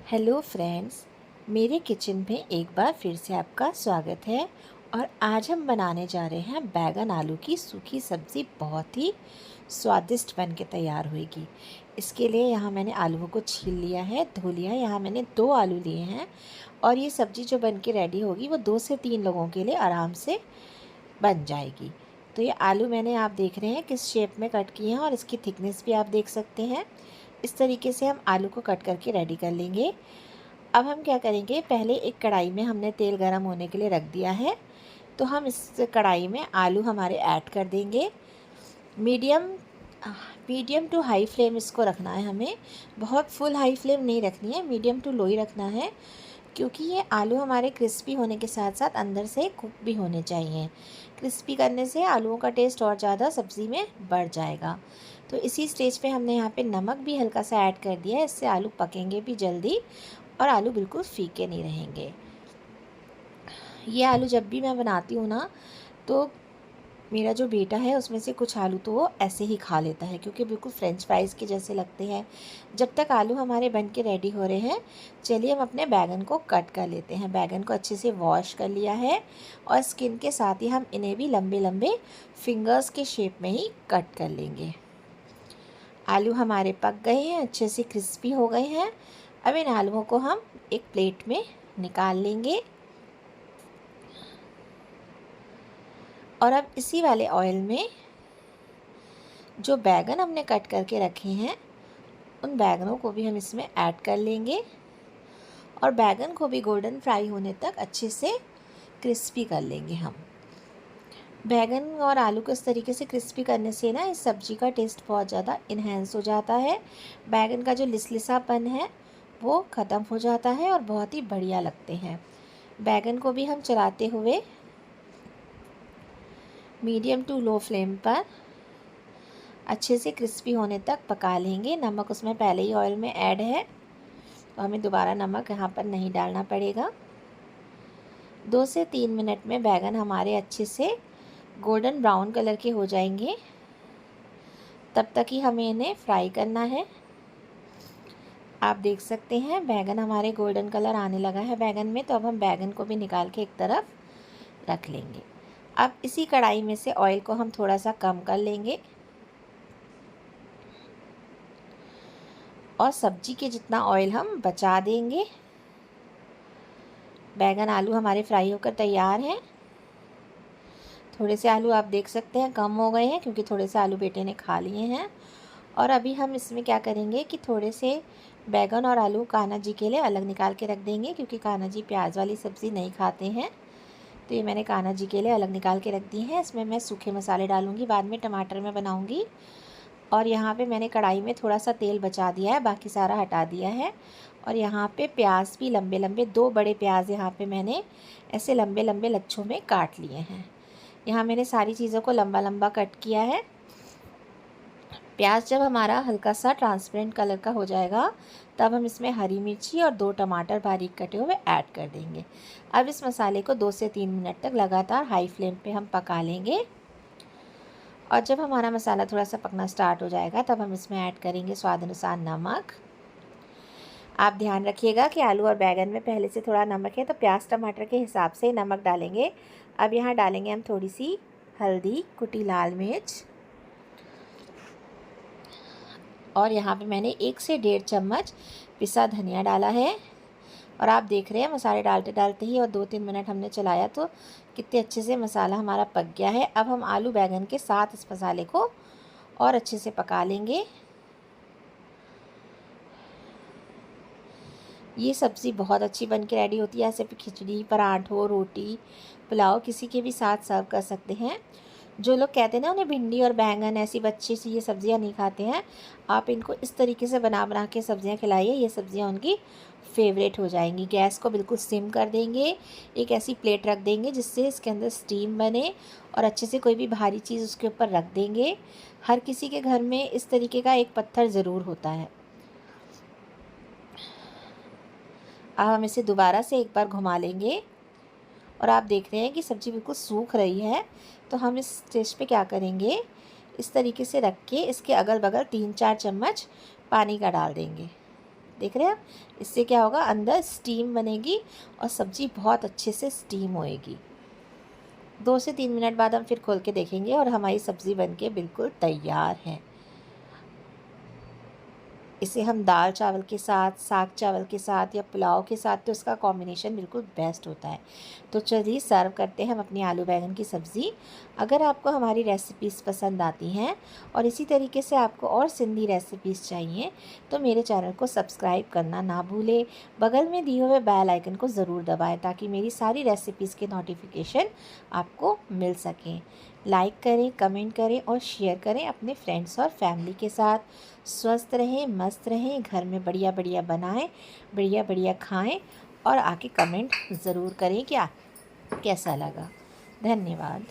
Hello friends, मेरे kitchen में एक बार फिर से आपका स्वागत है। और आज हम बनाने जा रहे हैं बैगन आलू की सूखी सब्ज़ी। बहुत ही स्वादिष्ट बन के तैयार होगी। इसके लिए यहाँ मैंने आलूओं को छील लिया है, धो लिया है। यहाँ मैंने 2 आलू लिए हैं और ये सब्ज़ी जो बन के रेडी होगी वो 2 से 3 लोगों के लिए आराम से बन जाएगी। तो ये आलू मैंने, आप देख रहे हैं किस शेप में कट किए हैं और इसकी थिकनेस भी आप देख सकते हैं। इस तरीके से हम आलू को कट करके रेडी कर लेंगे। अब हम क्या करेंगे, पहले एक कढ़ाई में हमने तेल गरम होने के लिए रख दिया है। तो हम इस कढ़ाई में आलू हमारे ऐड कर देंगे। Medium medium to high flame इसको रखना है हमें। बहुत फुल हाई फ्लेम नहीं रखनी है, मीडियम टू लो ही रखना है, क्योंकि ये आलू हमारे क्रिस्पी होने के साथ साथ अंदर से कुक भी होने चाहिए। क्रिस्पी करने से आलूओं का टेस्ट और ज़्यादा सब्ज़ी में बढ़ जाएगा। तो इसी स्टेज पे हमने यहाँ पे नमक भी हल्का सा ऐड कर दिया है। इससे आलू पकेंगे भी जल्दी और आलू बिल्कुल फीके नहीं रहेंगे। ये आलू जब भी मैं बनाती हूँ ना, तो मेरा जो बेटा है उसमें से कुछ आलू तो वो ऐसे ही खा लेता है, क्योंकि बिल्कुल फ्रेंच फ्राइज़ के जैसे लगते हैं। जब तक आलू हमारे बन के रेडी हो रहे हैं, चलिए हम अपने बैगन को कट कर लेते हैं। बैगन को अच्छे से वॉश कर लिया है और स्किन के साथ ही हम इन्हें भी लंबे लंबे फिंगर्स के शेप में ही कट कर लेंगे। आलू हमारे पक गए हैं, अच्छे से क्रिस्पी हो गए हैं। अब इन आलूओं को हम एक प्लेट में निकाल लेंगे और अब इसी वाले ऑयल में जो बैगन हमने कट करके रखे हैं, उन बैगनों को भी हम इसमें ऐड कर लेंगे और बैगन को भी गोल्डन फ्राई होने तक अच्छे से क्रिस्पी कर लेंगे हम। बैगन और आलू को इस तरीके से क्रिस्पी करने से ना इस सब्ज़ी का टेस्ट बहुत ज़्यादा इन्हेंस हो जाता है। बैगन का जो लिसलिसापन है वो ख़त्म हो जाता है और बहुत ही बढ़िया लगते हैं। बैगन को भी हम चलाते हुए मीडियम टू लो फ्लेम पर अच्छे से क्रिस्पी होने तक पका लेंगे। नमक उसमें पहले ही ऑयल में ऐड है, तो हमें दोबारा नमक यहाँ पर नहीं डालना पड़ेगा। 2 से 3 मिनट में बैगन हमारे अच्छे से गोल्डन ब्राउन कलर के हो जाएंगे। तब तक ही हमें इन्हें फ्राई करना है। आप देख सकते हैं बैगन हमारे गोल्डन कलर आने लगा है बैगन में। तो अब हम बैगन को भी निकाल के एक तरफ रख लेंगे। अब इसी कढ़ाई में से ऑयल को हम थोड़ा सा कम कर लेंगे और सब्जी के जितना ऑयल हम बचा देंगे। बैगन आलू हमारे फ्राई होकर तैयार हैं। थोड़े से आलू आप देख सकते हैं कम हो गए हैं, क्योंकि थोड़े से आलू बेटे ने खा लिए हैं। और अभी हम इसमें क्या करेंगे कि थोड़े से बैगन और आलू कान्हा जी के लिए अलग निकाल के रख देंगे, क्योंकि कान्हा जी प्याज वाली सब्ज़ी नहीं खाते हैं। तो ये मैंने कान्हा जी के लिए अलग निकाल के रख दी हैं। इसमें मैं सूखे मसाले डालूँगी, बाद में टमाटर में बनाऊँगी। और यहाँ पे मैंने कढ़ाई में थोड़ा सा तेल बचा दिया है, बाकी सारा हटा दिया है। और यहाँ पे प्याज भी लंबे लंबे 2 बड़े प्याज यहाँ पे मैंने ऐसे लंबे लंबे लच्छों में काट लिए हैं। यहाँ मैंने सारी चीज़ों को लंबा लंबा कट किया है। प्याज जब हमारा हल्का सा ट्रांसपेरेंट कलर का हो जाएगा, तब हम इसमें हरी मिर्ची और 2 टमाटर बारीक कटे हुए ऐड कर देंगे। अब इस मसाले को 2 से 3 मिनट तक लगातार हाई फ्लेम पे हम पका लेंगे। और जब हमारा मसाला थोड़ा सा पकना स्टार्ट हो जाएगा, तब हम इसमें ऐड करेंगे स्वाद अनुसार नमक। आप ध्यान रखिएगा कि आलू और बैगन में पहले से थोड़ा नमक है, तो प्याज टमाटर के हिसाब से नमक डालेंगे। अब यहाँ डालेंगे हम थोड़ी सी हल्दी, कुटी लाल मिर्च, और यहाँ पे मैंने 1 से 1.5 चम्मच पिसा धनिया डाला है। और आप देख रहे हैं मसाले डालते डालते ही और 2-3 मिनट हमने चलाया तो कितने अच्छे से मसाला हमारा पक गया है। अब हम आलू बैगन के साथ इस मसाले को और अच्छे से पका लेंगे। ये सब्ज़ी बहुत अच्छी बन के रेडी होती है। ऐसे खिचड़ी, पराठों, रोटी, पुलाव किसी के भी साथ सर्व कर सकते हैं। जो लोग कहते हैं ना उन्हें भिंडी और बैंगन ऐसी बच्चे से ये सब्ज़ियाँ नहीं खाते हैं, आप इनको इस तरीके से बना बना के सब्ज़ियाँ खिलाइए, ये सब्ज़ियाँ उनकी फेवरेट हो जाएंगी। गैस को बिल्कुल सिम कर देंगे, एक ऐसी प्लेट रख देंगे जिससे इसके अंदर स्टीम बने, और अच्छे से कोई भी भारी चीज़ उसके ऊपर रख देंगे। हर किसी के घर में इस तरीके का एक पत्थर ज़रूर होता है। अब हम इसे दोबारा से एक बार घुमा लेंगे और आप देख रहे हैं कि सब्ज़ी बिल्कुल सूख रही है। तो हम इस स्टेज पे क्या करेंगे, इस तरीके से रख के इसके अगल बगल 3-4 चम्मच पानी का डाल देंगे। देख रहे हैं आप? इससे क्या होगा, अंदर स्टीम बनेगी और सब्ज़ी बहुत अच्छे से स्टीम होएगी। 2 से 3 मिनट बाद हम फिर खोल के देखेंगे और हमारी सब्ज़ी बनके बिल्कुल तैयार है। इसे हम दाल चावल के साथ, साग चावल के साथ या पुलाव के साथ, तो इसका कॉम्बिनेशन बिल्कुल बेस्ट होता है। तो चलिए सर्व करते हैं हम अपनी आलू बैंगन की सब्ज़ी। अगर आपको हमारी रेसिपीज़ पसंद आती हैं और इसी तरीके से आपको और सिंधी रेसिपीज़ चाहिए तो मेरे चैनल को सब्सक्राइब करना ना भूलें। बगल में दिए हुए बेल आइकन को ज़रूर दबाएं ताकि मेरी सारी रेसिपीज़ के नोटिफिकेशन आपको मिल सकें। लाइक करें, कमेंट करें और शेयर करें अपने फ्रेंड्स और फैमिली के साथ। स्वस्थ रहें, मस्त रहें, घर में बढ़िया बढ़िया बनाएं, बढ़िया बढ़िया खाएं और आके कमेंट ज़रूर करें क्या कैसा लगा। धन्यवाद।